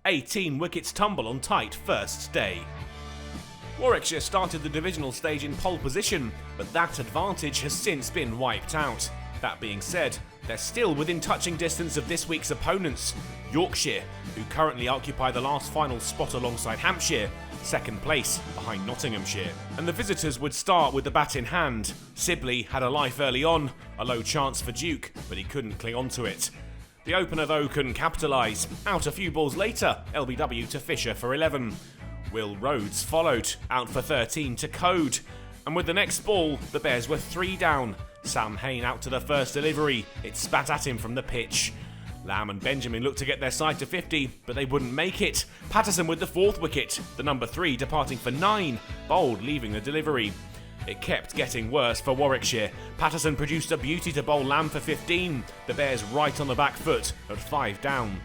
18 wickets tumble on tight first day. Warwickshire started the divisional stage in pole position, but that advantage has since been wiped out. That being said, they're still within touching distance of this week's opponents, Yorkshire, who currently occupy the last final spot alongside Hampshire, second place behind Nottinghamshire. And the visitors would start with the bat in hand. Sibley had a life early on, a low chance for Duke, but he couldn't cling on to it. The opener though couldn't capitalise. Out a few balls later, LBW to Fisher for 11. Will Rhodes followed, out for 13 to Code. And with the next ball, the Bears were 3 down. Sam Hain out to the first delivery. It spat at him from the pitch. Lamb and Benjamin looked to get their side to 50, but they wouldn't make it. Patterson with the 4th wicket, the number 3 departing for 9, Bold leaving the delivery. It kept getting worse for Warwickshire. Patterson produced a beauty to bowl Lamb for 15, the Bears right on the back foot at 5 down.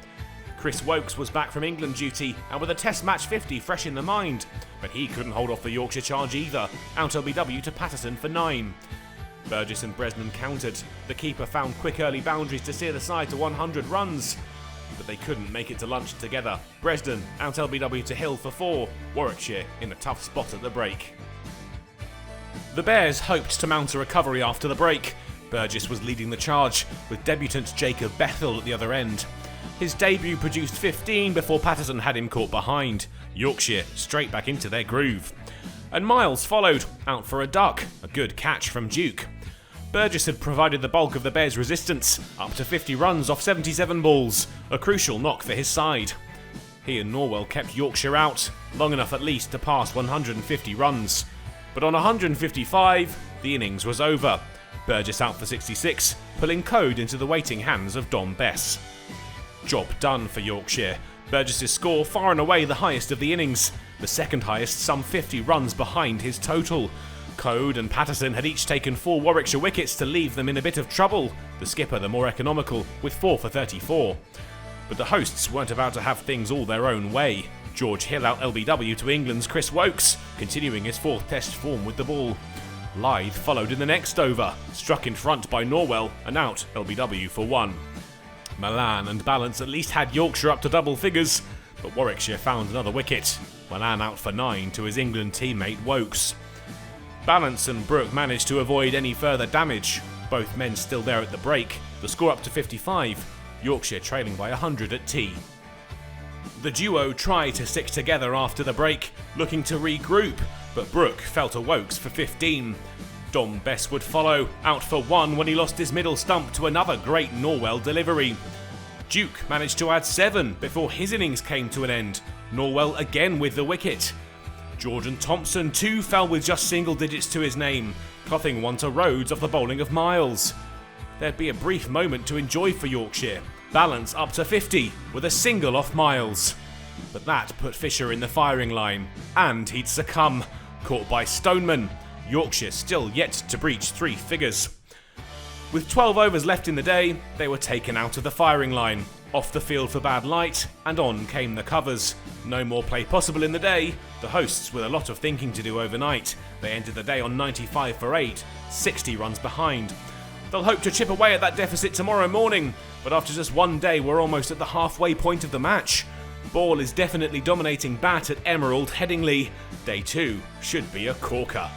Chris Wokes was back from England duty and with a test match 50 fresh in the mind, but he couldn't hold off the Yorkshire charge either, out LBW to Patterson for 9. Burgess and Bresnan countered. The keeper found quick early boundaries to steer the side to 100 runs, but they couldn't make it to lunch together. Bresnan out LBW to Hill for 4, Warwickshire in a tough spot at the break. The Bears hoped to mount a recovery after the break. Burgess was leading the charge, with debutant Jacob Bethel at the other end. His debut produced 15 before Patterson had him caught behind. Yorkshire straight back into their groove. And Miles followed, out for a duck, a good catch from Duke. Burgess had provided the bulk of the Bears' resistance, up to 50 runs off 77 balls, a crucial knock for his side. He and Norwell kept Yorkshire out, long enough at least to pass 150 runs. But on 155, the innings was over. Burgess out for 66, pulling Code into the waiting hands of Don Bess. Job done for Yorkshire. Burgess's score far and away the highest of the innings, the second highest some 50 runs behind his total. Code and Patterson had each taken 4 Warwickshire wickets to leave them in a bit of trouble, the skipper the more economical, with 4 for 34. But the hosts weren't about to have things all their own way. George Hill out LBW to England's Chris Wokes, continuing his 4th test form with the ball. Lyth followed in the next over, struck in front by Norwell and out LBW for 1. Malan and Balance at least had Yorkshire up to double figures, but Warwickshire found another wicket. Malan out for 9 to his England teammate Wokes. Balance and Brooke managed to avoid any further damage, both men still there at the break, the score up to 55, Yorkshire trailing by 100 at tea. The duo tried to stick together after the break, looking to regroup, but Brooke fell to Wokes for 15. Dom Bess would follow, out for 1 when he lost his middle stump to another great Norwell delivery. Duke managed to add 7 before his innings came to an end, Norwell again with the wicket. Jordan Thompson too fell with just single digits to his name, clothing 1 to Rhodes off the bowling of Miles. There'd be a brief moment to enjoy for Yorkshire, Balance up to 50 with a single off Miles. But that put Fisher in the firing line, and he'd succumb, caught by Stoneman. Yorkshire still yet to breach 3 figures. With 12 overs left in the day, they were taken out of the firing line, off the field for bad light, and on came the covers. No more play possible in the day, the hosts with a lot of thinking to do overnight. They ended the day on 95 for 8, 60 runs behind. They'll hope to chip away at that deficit tomorrow morning, but after just 1 day we're almost at the halfway point of the match. Ball is definitely dominating bat at Emerald Headingley. Day 2 should be a corker.